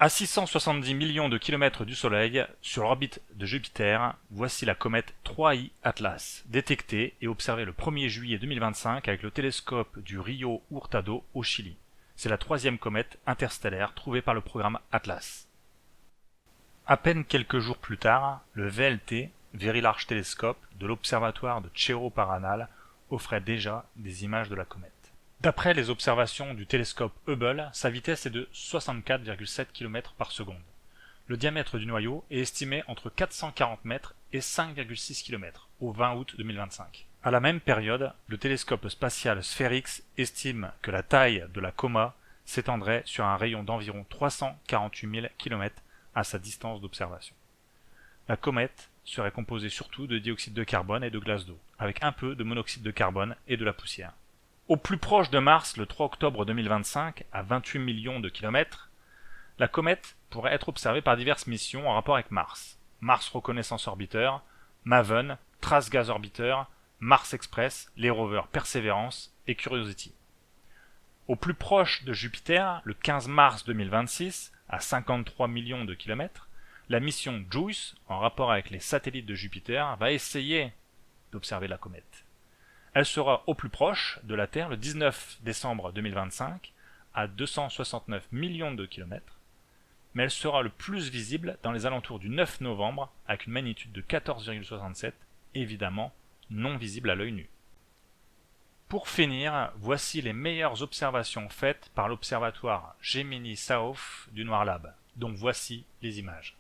À 670 millions de kilomètres du Soleil, sur l'orbite de Jupiter, voici la comète 3I Atlas, détectée et observée le 1er juillet 2025 avec le télescope du Rio Hurtado au Chili. C'est la troisième comète interstellaire trouvée par le programme Atlas. À peine quelques jours plus tard, le VLT, Very Large Telescope, de l'observatoire de Cerro Paranal, offrait déjà des images de la comète. D'après les observations du télescope Hubble, sa vitesse est de 64,7 km par seconde. Le diamètre du noyau est estimé entre 440 mètres et 5,6 km au 20 août 2025. À la même période, le télescope spatial SpherX estime que la taille de la coma s'étendrait sur un rayon d'environ 348 000 km à sa distance d'observation. La comète serait composée surtout de dioxyde de carbone et de glace d'eau, avec un peu de monoxyde de carbone et de la poussière. Au plus proche de Mars, le 3 octobre 2025, à 28 millions de kilomètres, la comète pourrait être observée par diverses missions en rapport avec Mars. Mars Reconnaissance Orbiter, MAVEN, Trace Gas Orbiter, Mars Express, les rovers Perseverance et Curiosity. Au plus proche de Jupiter, le 15 mars 2026, à 53 millions de kilomètres, la mission JUICE, en rapport avec les satellites de Jupiter, va essayer d'observer la comète. Elle sera au plus proche de la Terre le 19 décembre 2025 à 269 millions de kilomètres, mais elle sera le plus visible dans les alentours du 9 novembre avec une magnitude de 14,67, évidemment non visible à l'œil nu. Pour finir, voici les meilleures observations faites par l'observatoire Gemini South du Noir Lab, donc voici les images.